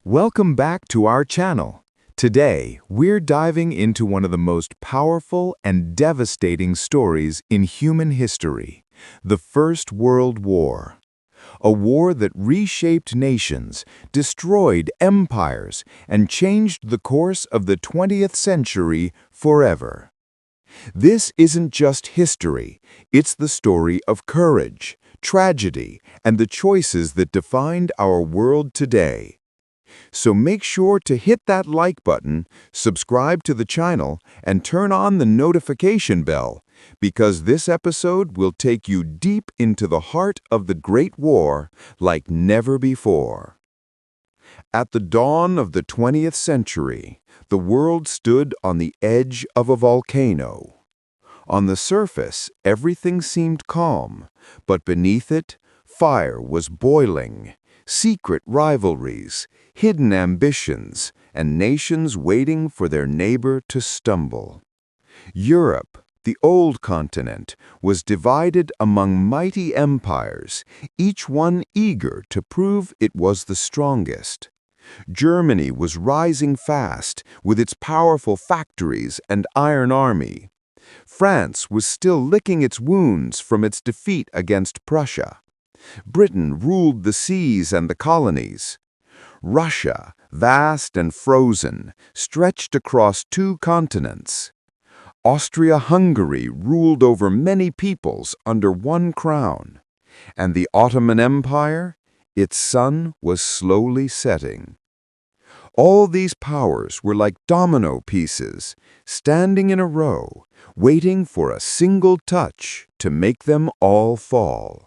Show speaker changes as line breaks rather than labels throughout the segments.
Welcome back to our channel. Today, we're diving into one of the most powerful and devastating stories in human history, the First World War. A war that reshaped nations, destroyed empires, and changed the course of the 20th century forever. This isn't just history, it's the story of courage, tragedy, and the choices that defined our world today. So make sure to hit that like button, subscribe to the channel, and turn on the notification bell, because this episode will take you deep into the heart of the Great War like never before. At the dawn of the 20th century, the world stood on the edge of a volcano. On the surface, everything seemed calm, but beneath it, fire was boiling. Secret rivalries, hidden ambitions, and nations waiting for their neighbor to stumble. Europe, the old continent, was divided among mighty empires, each one eager to prove it was the strongest. Germany was rising fast with its powerful factories and iron army. France was still licking its wounds from its defeat against Prussia. Britain ruled the seas and the colonies. Russia, vast and frozen, stretched across two continents. Austria-Hungary ruled over many peoples under one crown. And the Ottoman Empire, its sun was slowly setting. All these powers were like domino pieces, standing in a row, waiting for a single touch to make them all fall.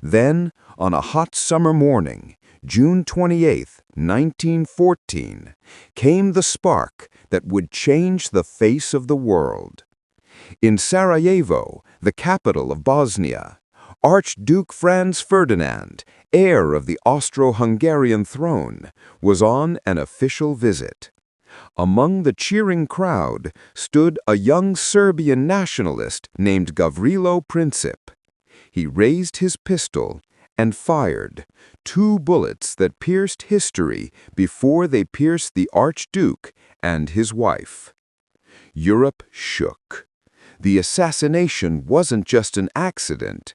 Then, on a hot summer morning, June 28, 1914, came the spark that would change the face of the world. In Sarajevo, the capital of Bosnia, Archduke Franz Ferdinand, heir of the Austro-Hungarian throne, was on an official visit. Among the cheering crowd stood a young Serbian nationalist named Gavrilo Princip. He raised his pistol and fired, 2 bullets that pierced history before they pierced the Archduke and his wife. Europe shook. The assassination wasn't just an accident.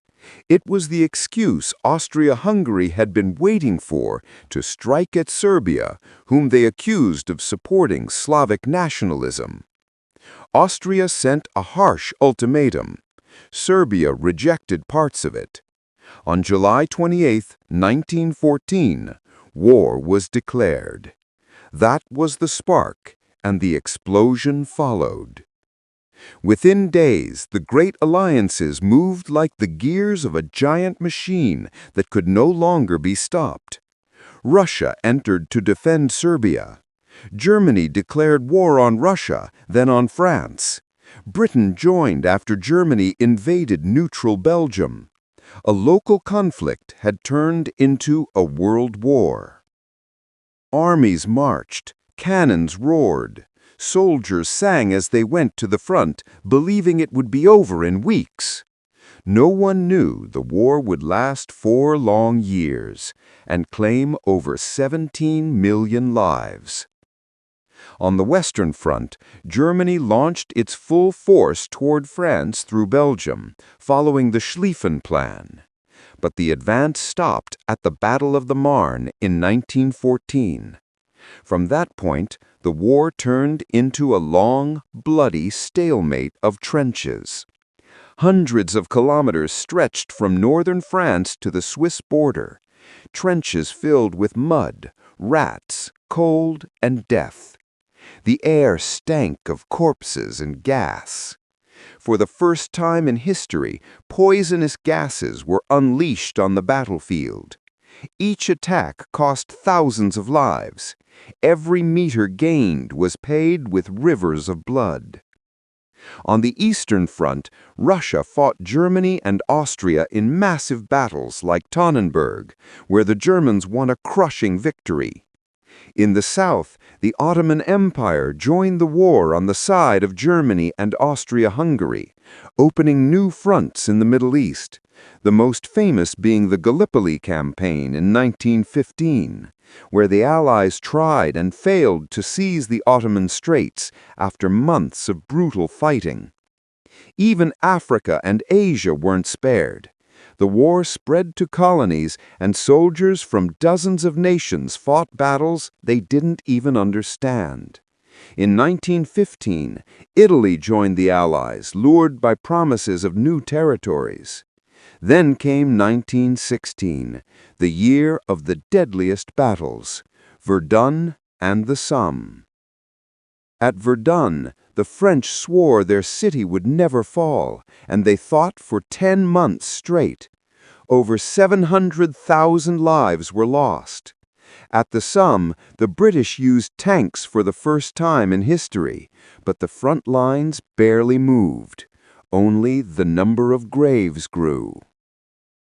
It was the excuse Austria-Hungary had been waiting for to strike at Serbia, whom they accused of supporting Slavic nationalism. Austria sent a harsh ultimatum. Serbia rejected parts of it. On July 28, 1914, war was declared. That was the spark, and the explosion followed. Within days, the great alliances moved like the gears of a giant machine that could no longer be stopped. Russia entered to defend Serbia. Germany declared war on Russia, then on France. Britain joined after Germany invaded neutral Belgium. A local conflict had turned into a world war. Armies marched, cannons roared. Soldiers sang as they went to the front, believing it would be over in weeks. No one knew the war would last 4 long years and claim over 17 million lives. On the Western Front, Germany launched its full force toward France through Belgium, following the Schlieffen Plan. But the advance stopped at the Battle of the Marne in 1914. From that point, the war turned into a long, bloody stalemate of trenches. Hundreds of kilometers stretched from northern France to the Swiss border, trenches filled with mud, rats, cold, and death. The air stank of corpses and gas. For the first time in history, poisonous gases were unleashed on the battlefield. Each attack cost thousands of lives. Every meter gained was paid with rivers of blood. On the Eastern Front, Russia fought Germany and Austria in massive battles like Tannenberg, where the Germans won a crushing victory. In the south, the Ottoman Empire joined the war on the side of Germany and Austria-Hungary, opening new fronts in the Middle East,
the most famous being the Gallipoli campaign in 1915, where the Allies tried and failed to seize the Ottoman Straits after months of brutal fighting. Even Africa and Asia weren't spared. The war spread to colonies, and soldiers from dozens of nations fought battles they didn't even understand. In 1915, Italy joined the Allies, lured by promises of new territories. Then came 1916, the year of the deadliest battles, Verdun and the Somme. At Verdun, the French swore their city would never fall, and they fought for 10 months straight. Over 700,000 lives were lost. At the Somme, the British used tanks for the first time in history, but the front lines barely moved. Only the number of graves grew.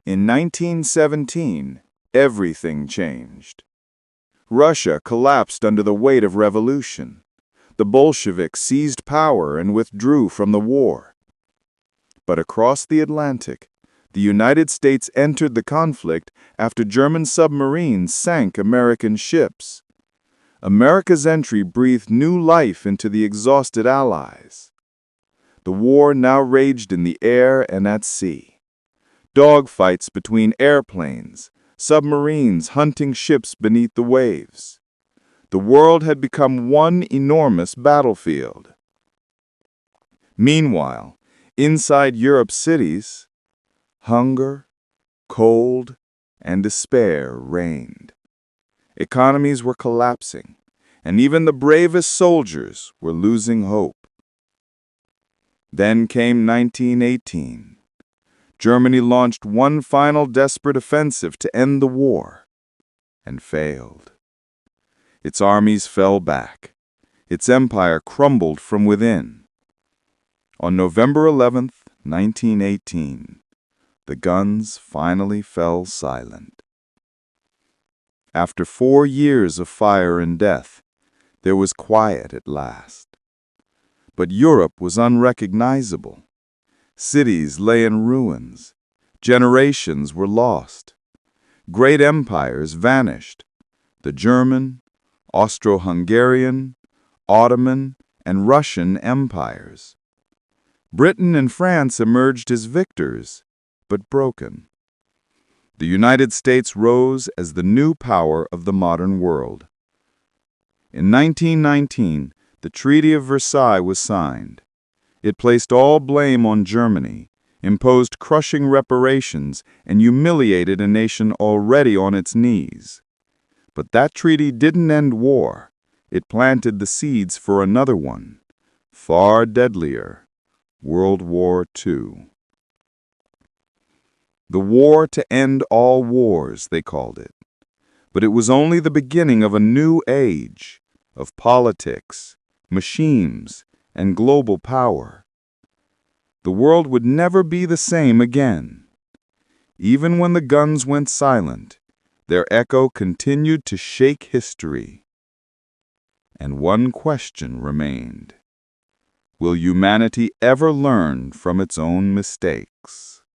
In 1917, everything changed. Russia collapsed under the weight of revolution. The Bolsheviks seized power and withdrew from the war. But across the Atlantic, the United States entered the conflict after German submarines sank American ships. America's entry breathed new life into the exhausted Allies. The war now raged in the air and at sea. Dogfights between airplanes, submarines hunting ships beneath the waves. The world had become one enormous battlefield. Meanwhile, inside Europe's cities, hunger, cold, and despair reigned. Economies were collapsing, and even the bravest soldiers were losing hope. Then came 1918. Germany launched one final desperate offensive to end the war, and failed. Its armies fell back. Its empire crumbled from within. On November 11, 1918, the guns finally fell silent. After 4 years of fire and death, there was quiet at last. But Europe was unrecognizable. Cities lay in ruins. Generations were lost. Great empires vanished. The German, Austro-Hungarian, Ottoman, and Russian empires. Britain and France emerged as victors, but broken. The United States rose as the new power of the modern world. In 1919, the Treaty of Versailles was signed. It placed all blame on Germany, imposed crushing reparations, and humiliated a nation already on its knees. But that treaty didn't end war. It planted the seeds for another one, far deadlier, World War II. The war to end all wars, they called it. But it was only the beginning of a new age, of politics, machines, and global power. The world would never be the same again. Even when the guns went silent, their echo continued to shake history. And one question remained. Will humanity ever learn from its own mistakes?